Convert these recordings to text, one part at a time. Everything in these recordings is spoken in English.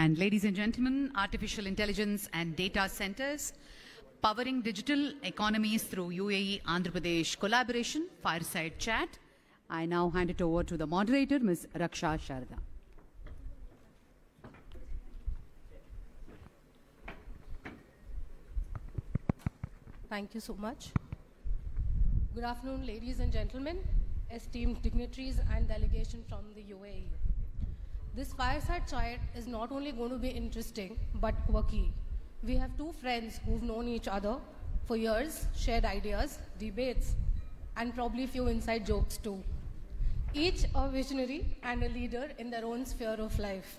And ladies and gentlemen, artificial intelligence and data centers, powering digital economies through UAE-Andhra Pradesh Collaboration, fireside chat. I now hand it over to the moderator, Ms. Raksha Sharda. Thank you so much. Good afternoon, ladies and gentlemen, esteemed dignitaries and delegation from the UAE. This fireside chat is not only going to be interesting, but quirky. We have two friends who've known each other for years, shared ideas, debates, and probably a few inside jokes too. Each a visionary and a leader in their own sphere of life.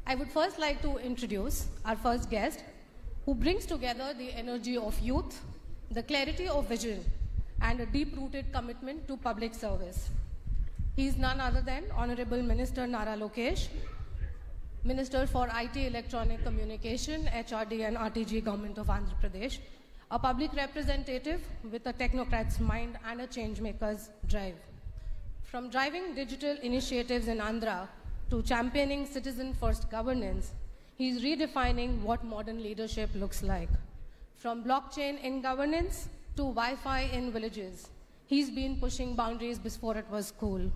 I would first like to introduce our first guest, who brings together the energy of youth, the clarity of vision, and a deep-rooted commitment to public service. He is none other than Honorable Minister Nara Lokesh, Minister for IT, Electronic Communication, HRD and RTG, Government of Andhra Pradesh, a public representative with a technocrat's mind and a changemaker's drive. From driving digital initiatives in Andhra to championing citizen-first governance, he is redefining what modern leadership looks like. From blockchain in governance to Wi-Fi in villages, he's been pushing boundaries before it was cool.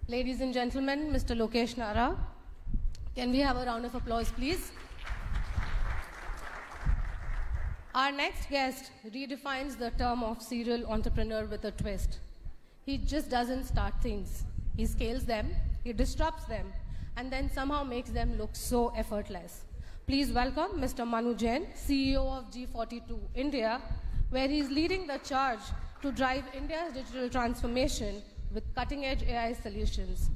Ladies and gentlemen, Mr. Lokesh Nara, can we have a round of applause, please? Our next guest redefines the term of serial entrepreneur with a twist. He just doesn't start things. He scales them, he disrupts them, and then somehow makes them look so effortless. Please welcome Mr. Manu Jain, CEO of G42 India, where he's leading the charge to drive India's digital transformation with cutting-edge AI solutions.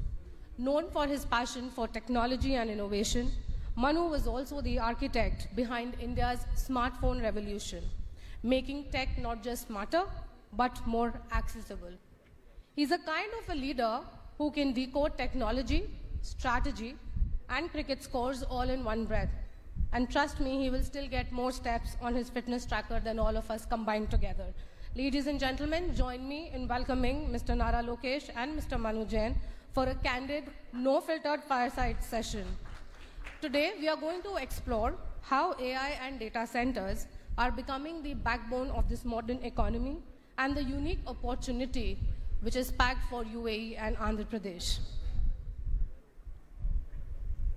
Known for his passion for technology and innovation, Manu was also the architect behind India's smartphone revolution, making tech not just smarter, but more accessible. He's a kind of a leader who can decode technology, strategy, and cricket scores all in one breath. And trust me, he will still get more steps on his fitness tracker than all of us combined together. Ladies and gentlemen, join me in welcoming Mr. Nara Lokesh and Mr. Manu Jain for a candid, no-filtered fireside session. Today, we are going to explore how AI and data centers are becoming the backbone of this modern economy and the unique opportunity which is packed for UAE and Andhra Pradesh.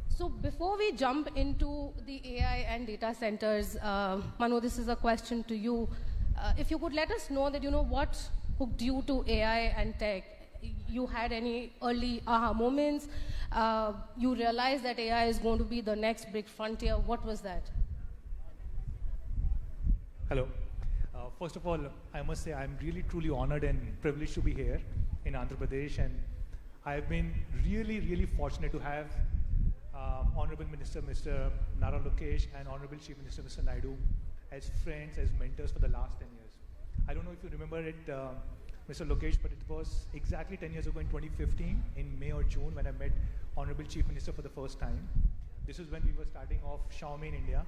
So before we jump into the AI and data centers, Manu, this is a question to you. If you could let us know that, what hooked you to AI and tech? You had any early aha moments? You realized that AI is going to be the next big frontier. What was that? Hello. First of all, I must say I'm really, truly honored and privileged to be here in Andhra Pradesh. And I've been really, really fortunate to have Honorable Minister Mr. Nara Lokesh and Honorable Chief Minister Mr. Naidu as friends, as mentors for the last 10 years. I don't know if you remember it, Mr. Lokesh, but it was exactly 10 years ago in 2015, in May or June, when I met Honorable Chief Minister for the first time. This is when we were starting off Xiaomi in India.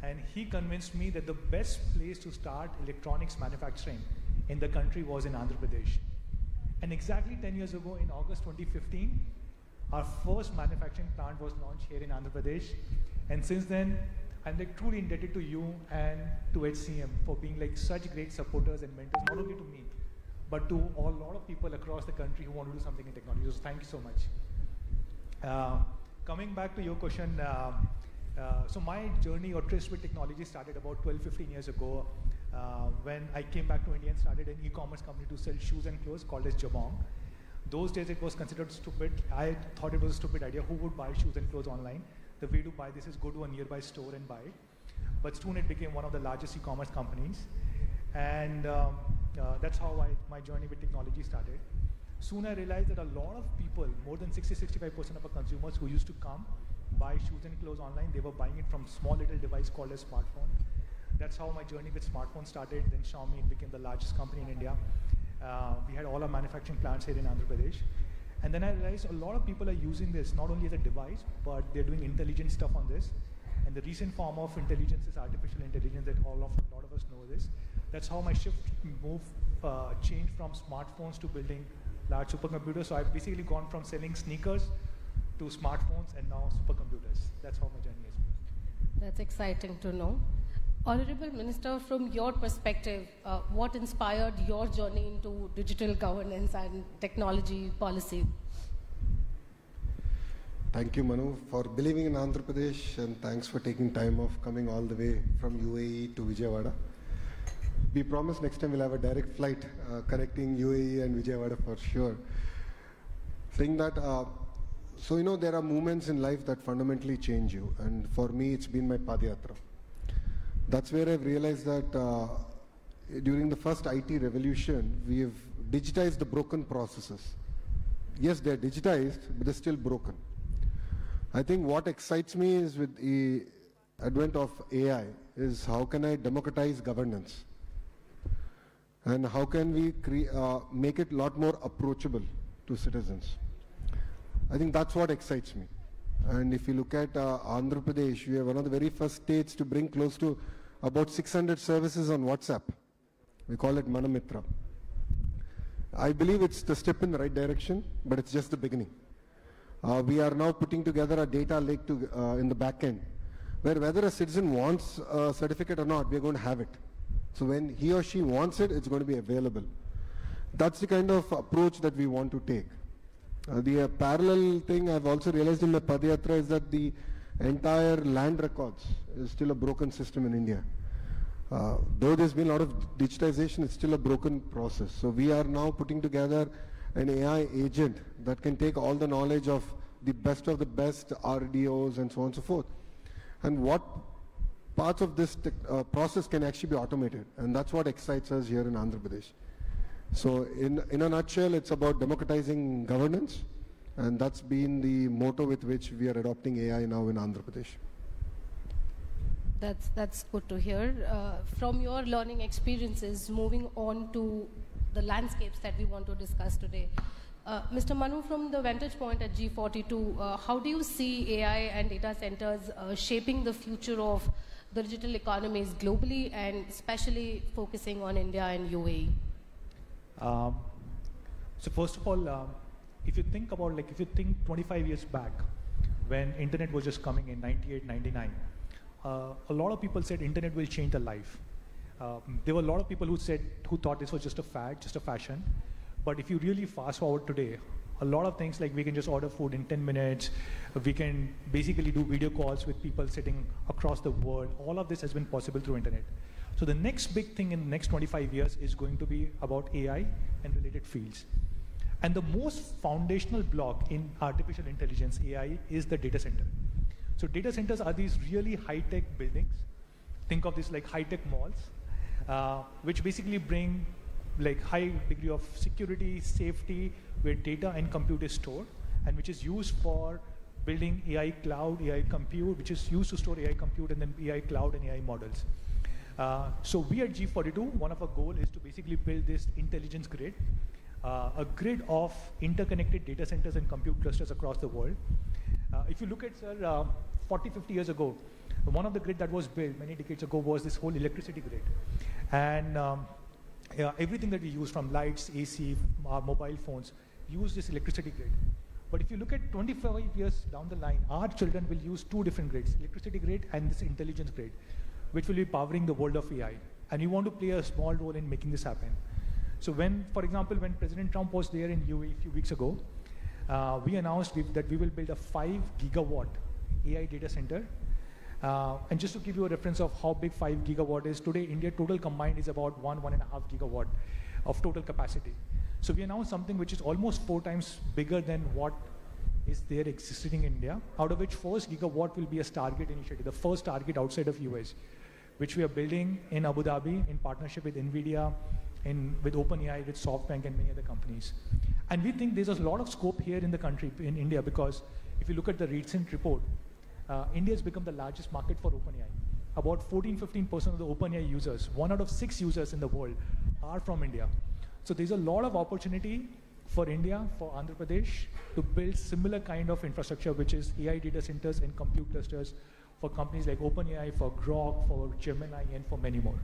And he convinced me that the best place to start electronics manufacturing in the country was in Andhra Pradesh. And exactly 10 years ago, in August 2015, our first manufacturing plant was launched here in Andhra Pradesh. And since then, I'm truly indebted to you and to HCM for being such great supporters and mentors, not only to me, but to a lot of people across the country who want to do something in technology. So thank you so much. Coming back to your question, so my journey or tryst with technology started about 12-15 years ago when I came back to India and started an e-commerce company to sell shoes and clothes called as Jabong. Those days it was considered stupid. I thought it was a stupid idea. Who would buy shoes and clothes online? The way to buy this is go to a nearby store and buy it. But soon it became one of the largest e-commerce companies. And that's how my journey with technology started. Soon I realized that a lot of people, more than 60-65% of our consumers who used to come, buy shoes and clothes online, they were buying it from small little device called a smartphone. That's how my journey with smartphones started. Then Xiaomi became the largest company in India. We had all our manufacturing plants here in Andhra Pradesh. And then I realized a lot of people are using this not only as a device, but they're doing intelligent stuff on this. And the recent form of intelligence is artificial intelligence that a lot of us know this. That's how my shift changed from smartphones to building large supercomputers. So I've basically gone from selling sneakers to smartphones and now supercomputers. That's how my journey has been. That's exciting to know. Honorable Minister, from your perspective, what inspired your journey into digital governance and technology policy? Thank you, Manu, for believing in Andhra Pradesh, and thanks for taking time off coming all the way from UAE to Vijayawada. We promise next time we'll have a direct flight connecting UAE and Vijayawada for sure. Saying that, so you know, there are moments in life that fundamentally change you, and for me it's been my Padayatra. That's where I've realized that during the first IT revolution, we have digitized the broken processes. Yes, they're digitized, but they're still broken. I think what excites me is with the advent of AI is how can I democratize governance? And how can we make it a lot more approachable to citizens? I think that's what excites me. And if you look at Andhra Pradesh, we are one of the very first states to bring close to about 600 services on WhatsApp. We call it Manamitra. I believe it's the step in the right direction, but it's just the beginning. We are now putting together a data lake in the back end, where whether a citizen wants a certificate or not, we're going to have it. So when he or she wants it, it's going to be available. That's the kind of approach that we want to take. The parallel thing I've also realized in my Padayatra is that the entire land records is still a broken system in India. Though there's been a lot of digitization, it's still a broken process. So we are now putting together an AI agent that can take all the knowledge of the best RDOs and so on and so forth. And what parts of this process can actually be automated. And that's what excites us here in Andhra Pradesh. So in a nutshell, it's about democratizing governance. And that's been the motto with which we are adopting AI now in Andhra Pradesh. That's good to hear. From your learning experiences, moving on to the landscapes that we want to discuss today. Mr. Manu, from the vantage point at G42, how do you see AI and data centers shaping the future of the digital economies globally and especially focusing on India and UAE? So first of all, if you think about, if you think 25 years back, when internet was just coming in 98, 99, a lot of people said internet will change their life. There were a lot of people who thought this was just a fad, just a fashion. But if you really fast forward today, a lot of things like we can just order food in 10 minutes, we can basically do video calls with people sitting across the world. All of this has been possible through internet. So the next big thing in the next 25 years is going to be about AI and related fields. And the most foundational block in artificial intelligence, AI, is the data center. So data centers are these really high-tech buildings. Think of this like high-tech malls, which basically bring high degree of security, safety, where data and compute is stored, and which is used for building AI cloud, AI compute, which is used to store AI compute and then AI cloud and AI models. So we at G42, one of our goals is to basically build this intelligence grid, a grid of interconnected data centers and compute clusters across the world. If you look at, sir, 40, 50 years ago, one of the grid that was built many decades ago was this whole electricity grid. And everything that we use from lights, AC, mobile phones, use this electricity grid. But if you look at 25 years down the line, our children will use two different grids, electricity grid and this intelligence grid, which will be powering the world of AI. And we want to play a small role in making this happen. So when, for example, when President Trump was there in UAE a few weeks ago, we announced that we will build a 5 gigawatt AI data center. And just to give you a reference of how big 5 gigawatt is, today India total combined is about 1.5 gigawatt of total capacity. So we announced something which is almost 4 times bigger than what is there existing in India, out of which first gigawatt will be a Stargate initiative, the first target outside of US, which we are building in Abu Dhabi in partnership with NVIDIA, with OpenAI, with SoftBank and many other companies. And we think there's a lot of scope here in the country, in India, because if you look at the recent report, India has become the largest market for OpenAI. About 14-15% of the OpenAI users, 1 out of 6 users in the world, are from India. So there's a lot of opportunity for India, for Andhra Pradesh, to build similar kind of infrastructure, which is AI data centers and compute clusters for companies like OpenAI, for Grok, for Gemini, and for many more.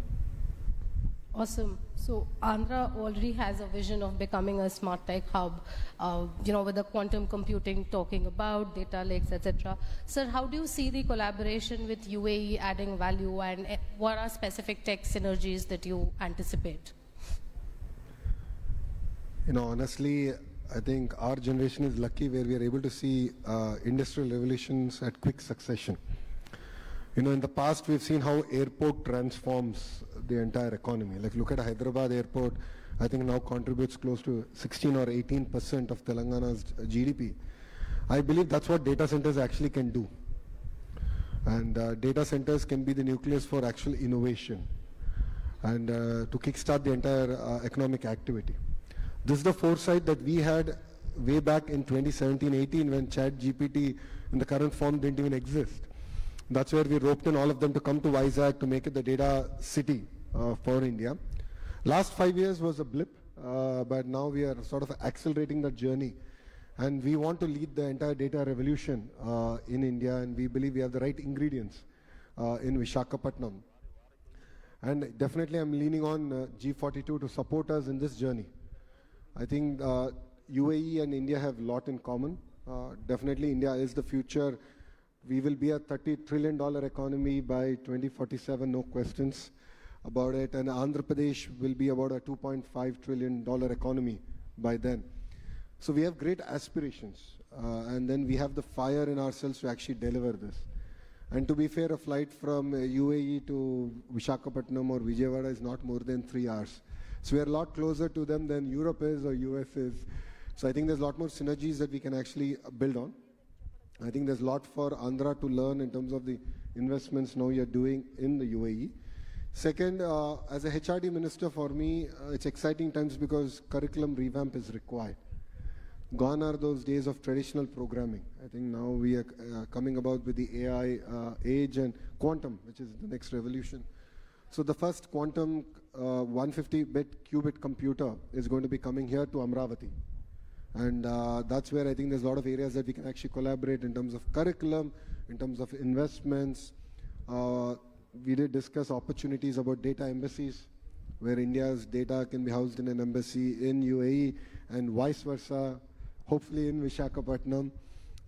Awesome. So Andhra already has a vision of becoming a smart tech hub, with the quantum computing talking about data lakes, etc. Sir, how do you see the collaboration with UAE adding value, and what are specific tech synergies that you anticipate? Honestly, I think our generation is lucky where we are able to see industrial revolutions at quick succession. In the past, we've seen how airport transforms the entire economy. Like, look at Hyderabad airport, I think now contributes close to 16 or 18% of Telangana's GDP. I believe that's what data centers actually can do. And data centers can be the nucleus for actual innovation and to kickstart the entire economic activity. This is the foresight that we had way back in 2017-18 when ChatGPT in the current form didn't even exist. That's where we roped in all of them to come to Vizag to make it the data city for India. Last 5 years was a blip, but now we are sort of accelerating that journey. And we want to lead the entire data revolution in India, and we believe we have the right ingredients in Visakhapatnam. And definitely I'm leaning on G42 to support us in this journey. I think UAE and India have a lot in common. Definitely India is the future. We will be a $30 trillion economy by 2047, no questions about it. And Andhra Pradesh will be about a $2.5 trillion economy by then. So we have great aspirations. And then we have the fire in ourselves to actually deliver this. And to be fair, a flight from UAE to Visakhapatnam or Vijayawada is not more than 3 hours. So we are a lot closer to them than Europe is or US is. So I think there's a lot more synergies that we can actually build on. I think there's a lot for Andhra to learn in terms of the investments now you're doing in the UAE. Second, as a HRD minister for me, it's exciting times because curriculum revamp is required. Gone are those days of traditional programming. I think now we are coming about with the AI age and quantum, which is the next revolution. So the first quantum 150-bit qubit computer is going to be coming here to Amravati. And that's where I think there's a lot of areas that we can actually collaborate in terms of curriculum, in terms of investments. We did discuss opportunities about data embassies, where India's data can be housed in an embassy in UAE and vice versa, hopefully in Visakhapatnam.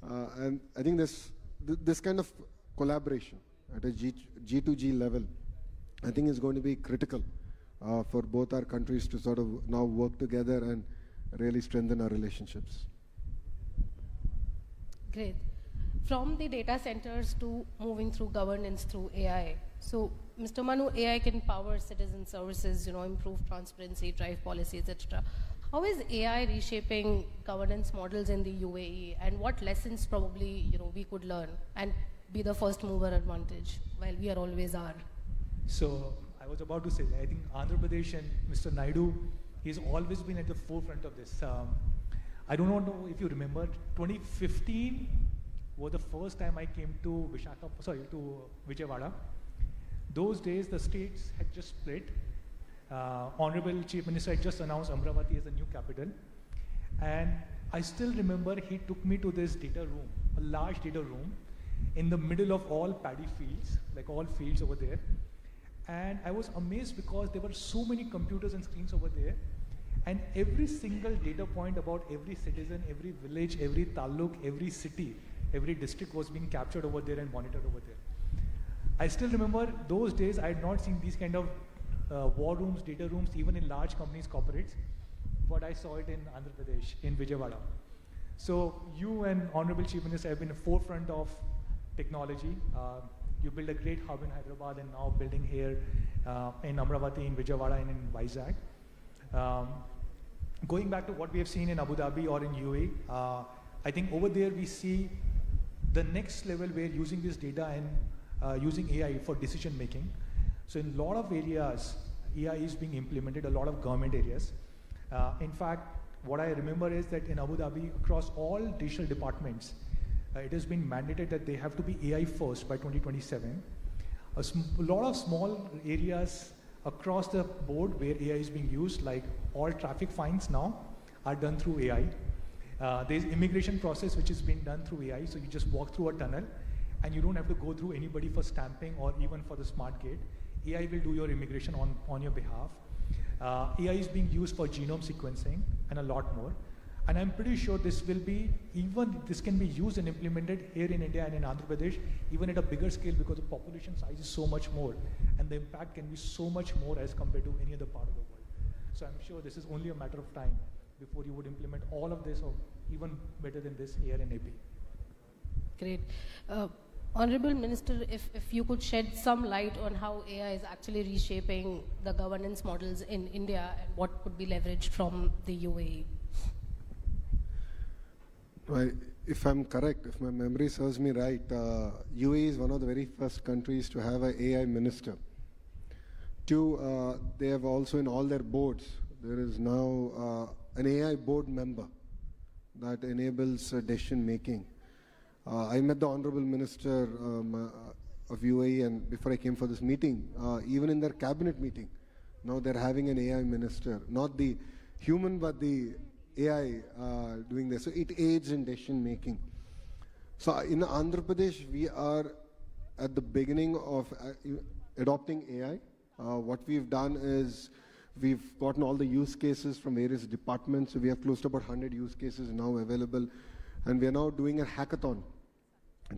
And I think this kind of collaboration at a G2G level, I think is going to be critical for both our countries to sort of now work together and really strengthen our relationships. Great. From the data centers to moving through governance through AI. So, Mr. Manu, AI can power citizen services, improve transparency, drive policies, etc. How is AI reshaping governance models in the UAE, and what lessons probably we could learn and be the first mover advantage, while we are always are? So I was about to say, I think Andhra Pradesh and Mr. Naidu, he's always been at the forefront of this. I don't know if you remember, 2015 was the first time I came to Vijayawada. Those days, the states had just split. Honorable Chief Minister had just announced Amravati as a new capital. And I still remember he took me to this data room, a large data room, in the middle of all paddy fields, like all fields over there. And I was amazed because there were so many computers and screens over there. And every single data point about every citizen, every village, every taluk, every city, every district was being captured over there and monitored over there. I still remember those days I had not seen these kind of war rooms, data rooms, even in large companies, corporates, but I saw it in Andhra Pradesh, in Vijayawada. So you and Honorable Chief Minister have been at the forefront of technology. You built a great hub in Hyderabad and now building here in Amravati, in Vijayawada and in Vizag. Going back to what we have seen in Abu Dhabi or in UAE, I think over there we see the next level where using this data and using AI for decision making. So in a lot of areas, AI is being implemented, a lot of government areas. In fact, what I remember is that in Abu Dhabi, across all digital departments, it has been mandated that they have to be AI first by 2027. A lot of small areas across the board where AI is being used, like all traffic fines now are done through AI. There's immigration process which is being done through AI, so you just walk through a tunnel and you don't have to go through anybody for stamping or even for the smart gate. AI will do your immigration on your behalf. AI is being used for genome sequencing and a lot more. And I'm pretty sure this can be used and implemented here in India and in Andhra Pradesh, even at a bigger scale, because the population size is so much more, and the impact can be so much more as compared to any other part of the world. So I'm sure this is only a matter of time before you would implement all of this, or even better than this, here in AP. Great. Honorable Minister, if you could shed some light on how AI is actually reshaping the governance models in India and what could be leveraged from the UAE. If I'm correct, if my memory serves me right, UAE is one of the very first countries to have an AI minister. Two, they have also in all their boards, there is now an AI board member that enables decision making. I met the Honorable Minister of UAE, and before I came for this meeting, even in their cabinet meeting, now they're having an AI minister, not the human but the AI doing this. So it aids in decision making. So in Andhra Pradesh, we are at the beginning of adopting AI. What we've done is we've gotten all the use cases from various departments. So we have close to about 100 use cases now available. And we are now doing a hackathon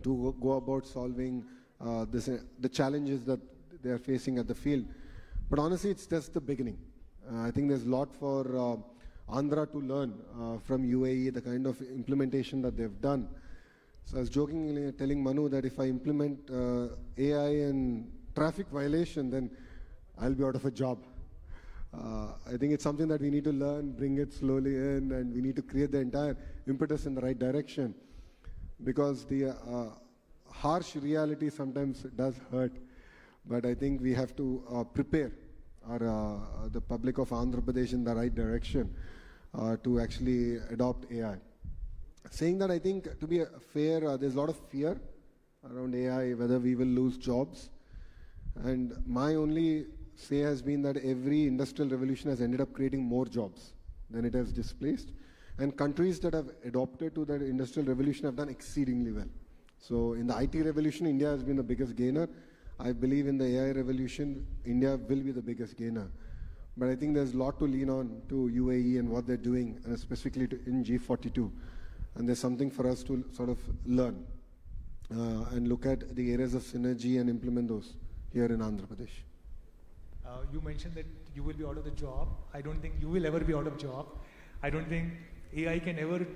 to go about solving the challenges that they are facing at the field. But honestly, it's just the beginning. I think there's a lot for Andhra to learn from UAE, the kind of implementation that they've done. So I was jokingly telling Manu that if I implement AI in traffic violation, then I'll be out of a job. I think it's something that we need to learn, bring it slowly in, and we need to create the entire impetus in the right direction. Because the harsh reality sometimes does hurt. But I think we have to prepare the public of Andhra Pradesh in the right direction to actually adopt AI. Saying that, I think to be fair, there's a lot of fear around AI, whether we will lose jobs. And my only say has been that every industrial revolution has ended up creating more jobs than it has displaced. And countries that have adopted to that industrial revolution have done exceedingly well. So in the IT revolution, India has been the biggest gainer. I believe in the AI revolution, India will be the biggest gainer. But I think there's a lot to lean on to UAE and what they're doing, specifically in G42. And there's something for us to sort of learn and look at the areas of synergy and implement those here in Andhra Pradesh. You mentioned that you will be out of the job. I don't think you will ever be out of job. I don't think AI can ever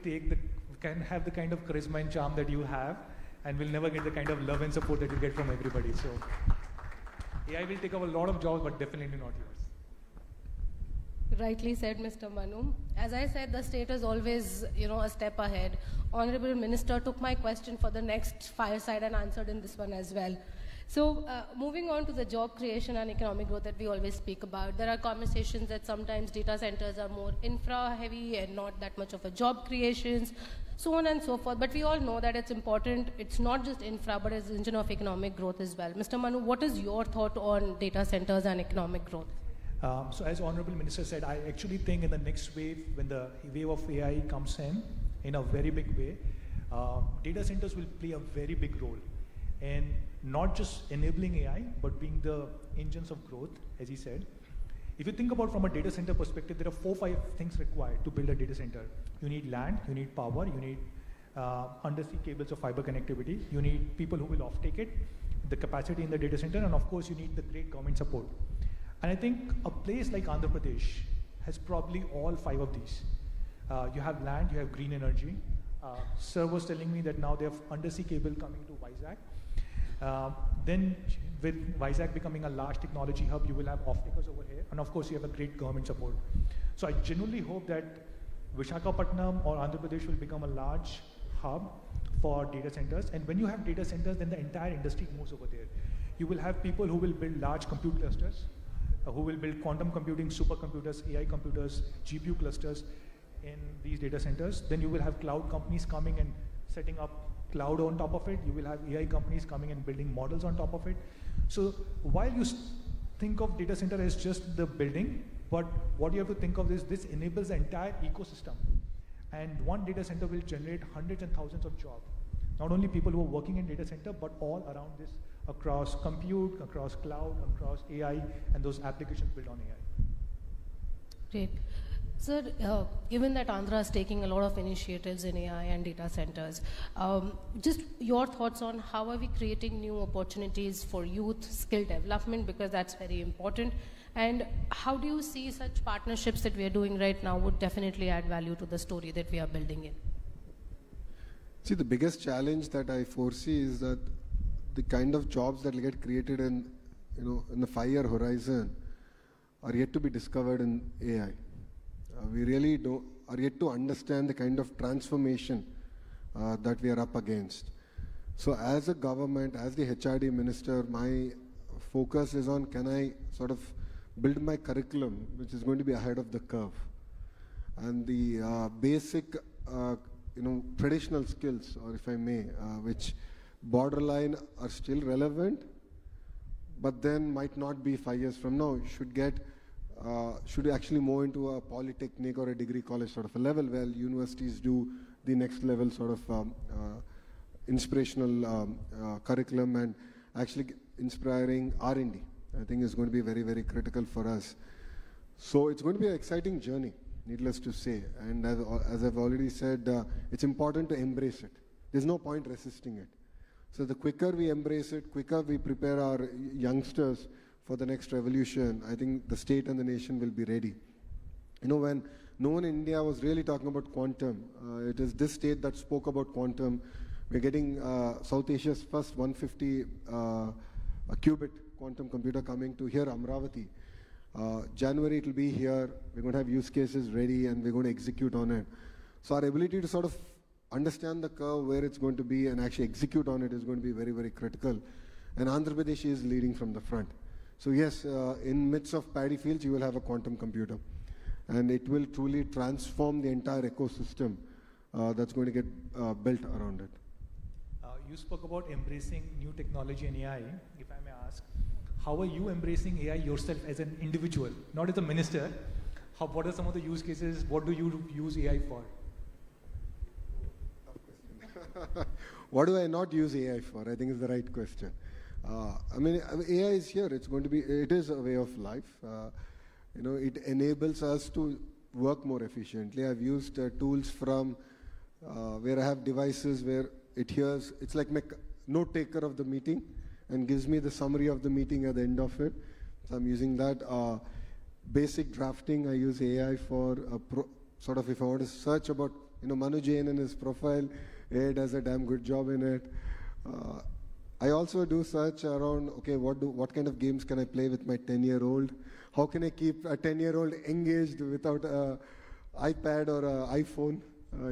have the kind of charisma and charm that you have, and will never get the kind of love and support that you get from everybody. So AI will take up a lot of jobs, but definitely not yours. Rightly said, Mr. Manu. As I said, the state is always, a step ahead. Honorable Minister took my question for the next fireside and answered in this one as well. So moving on to the job creation and economic growth that we always speak about, there are conversations that sometimes data centers are more infra heavy and not that much of a job creations, so on and so forth. But we all know that it's important. It's not just infra, but it's an engine of economic growth as well. Mr. Manu, what is your thought on data centers and economic growth? So as Honorable Minister said, I actually think in the next wave, when the wave of AI comes in a very big way, data centers will play a very big role. And not just enabling AI, but being the engines of growth, as he said. If you think about from a data center perspective, there are 4-5 things required to build a data center. You need land, you need power, you need undersea cables of fiber connectivity, you need people who will offtake it, the capacity in the data center, and of course you need the great government support. And I think a place like Andhra Pradesh has probably all 5 of these. You have land, you have green energy. Sir was telling me that now they have undersea cable coming to Vizag. Then with Vizag becoming a large technology hub, you will have off-takers over here, and of course you have a great government support. So I genuinely hope that Visakhapatnam or Andhra Pradesh will become a large hub for data centers, and when you have data centers, then the entire industry moves over there. You will have people who will build large compute clusters, who will build quantum computing, supercomputers, AI computers, GPU clusters in these data centers. Then you will have cloud companies coming and setting up cloud on top of it. You will have AI companies coming and building models on top of it. So while you think of data center as just the building, but what you have to think of is this enables the entire ecosystem. And one data center will generate hundreds and thousands of jobs. Not only people who are working in data center, but all around this, across compute, across cloud, across AI, and those applications built on AI. Great. Sir, given that Andhra is taking a lot of initiatives in AI and data centers, just your thoughts on how are we creating new opportunities for youth skill development, because that's very important, and how do you see such partnerships that we are doing right now would definitely add value to the story that we are building in? See, the biggest challenge that I foresee is that the kind of jobs that will get created in the 5-year horizon are yet to be discovered in AI. We really are yet to understand the kind of transformation that we are up against. So as a government, as the HRD minister, my focus is on, can I sort of build my curriculum which is going to be ahead of the curve, and the basic traditional skills, or if I may, which borderline are still relevant but then might not be 5 years from now, should actually move into a polytechnic or a degree college sort of a level, where universities do the next level sort of inspirational curriculum and actually inspiring R&D. I think is going to be very, very critical for us. So it's going to be an exciting journey, needless to say. And as I've already said, it's important to embrace it. There's no point resisting it. So the quicker we embrace it, quicker we prepare our youngsters for the next revolution, I think the state and the nation will be ready. When no one in India was really talking about quantum, it is this state that spoke about quantum. We're getting South Asia's first 150 qubit quantum computer coming to here, Amravati. January it will be here. We're going to have use cases ready and we're going to execute on it. So our ability to sort of understand the curve, where it's going to be, and actually execute on it is going to be very, very critical. And Andhra Pradesh is leading from the front. So yes, in midst of paddy fields, you will have a quantum computer. And it will truly transform the entire ecosystem that's going to get built around it. You spoke about embracing new technology and AI. If I may ask, how are you embracing AI yourself as an individual, not as a minister? What are some of the use cases? What do you use AI for? What do I not use AI for? I think is the right question. AI is here. It is a way of life. It enables us to work more efficiently. I've used tools from where I have devices where it hears, it's like my note taker of the meeting and gives me the summary of the meeting at the end of it. So I'm using that. Basic drafting, I use AI for sort of, if I want to search about Manu Jain and his profile, AI does a damn good job in it. I also do search around, okay, what kind of games can I play with my 10-year-old? How can I keep a 10-year-old engaged without an iPad or an iPhone,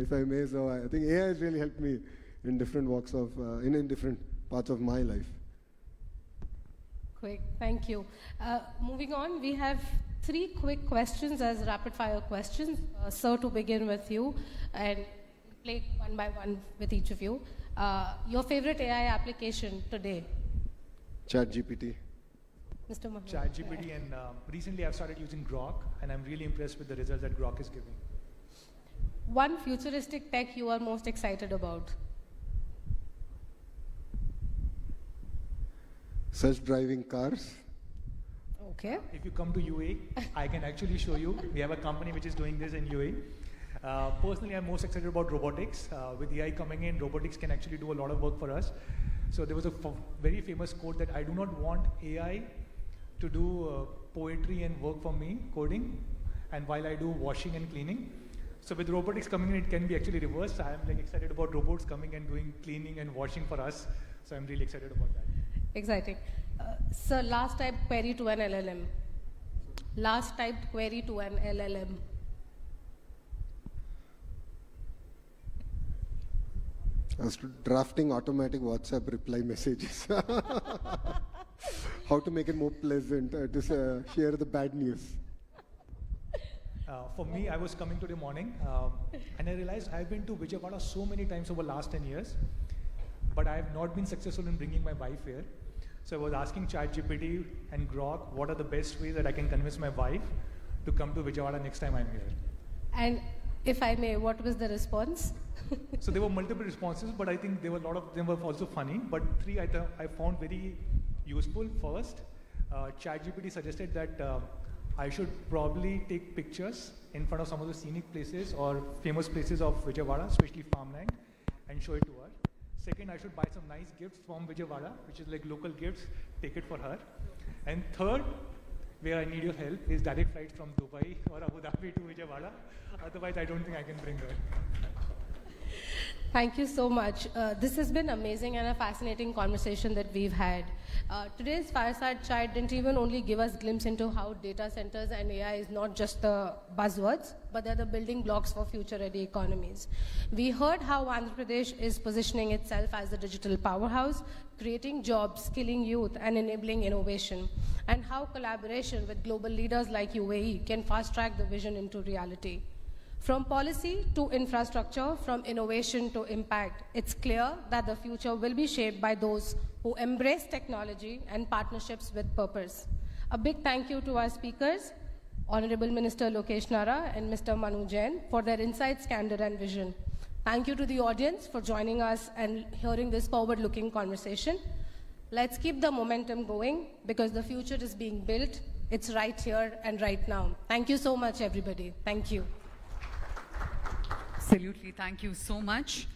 if I may? So I think AI has really helped me in different walks of, in different parts of my life. Quick, thank you. Moving on, we have 3 quick questions as rapid-fire questions. Sir, to begin with you, and play one by one with each of you. Your favorite AI application today? ChatGPT. Mr. Mahmood. ChatGPT, and recently I've started using Grok, and I'm really impressed with the results that Grok is giving. One futuristic tech you are most excited about? Self-driving cars. Okay. If you come to UAE, I can actually show you. We have a company which is doing this in UAE. Personally, I'm most excited about robotics. With AI coming in, robotics can actually do a lot of work for us. So there was a very famous quote that I do not want AI to do poetry and work for me, coding, and while I do washing and cleaning. So with robotics coming in, it can be actually reversed. I'm excited about robots coming and doing cleaning and washing for us. So I'm really excited about that. Exciting. Sir, last typed query to an LLM. Last typed query to an LLM. I was drafting automatic WhatsApp reply messages. How to make it more pleasant to share the bad news. For me, I was coming today morning and I realized I've been to Vijayawada so many times over the last 10 years, but I have not been successful in bringing my wife here. So I was asking ChatGPT and Grok, what are the best ways that I can convince my wife to come to Vijayawada next time I'm here? And if I may, what was the response? So there were multiple responses, but I think there were a lot of them were also funny. But 3 I found very useful. First, ChatGPT suggested that I should probably take pictures in front of some of the scenic places or famous places of Vijayawada, especially farmland, and show it to her. Second, I should buy some nice gifts from Vijayawada, which is like local gifts, take it for her. And third, where I need your help, is direct flights from Dubai or Abu Dhabi to Vijayawada. Otherwise, I don't think I can bring her. Thank you so much. This has been amazing and a fascinating conversation that we've had. Today's fireside chat didn't even only give us a glimpse into how data centers and AI is not just the buzzwords, but they're the building blocks for future-ready economies. We heard how Andhra Pradesh is positioning itself as a digital powerhouse, creating jobs, skilling youth, and enabling innovation, and how collaboration with global leaders like UAE can fast-track the vision into reality. From policy to infrastructure, from innovation to impact, it's clear that the future will be shaped by those who embrace technology and partnerships with purpose. A big thank you to our speakers, Honorable Minister Lokesh Nara and Mr. Manu Jain, for their insights, candor, and vision. Thank you to the audience for joining us and hearing this forward-looking conversation. Let's keep the momentum going because the future is being built. It's right here and right now. Thank you so much, everybody. Thank you. Absolutely. Thank you so much.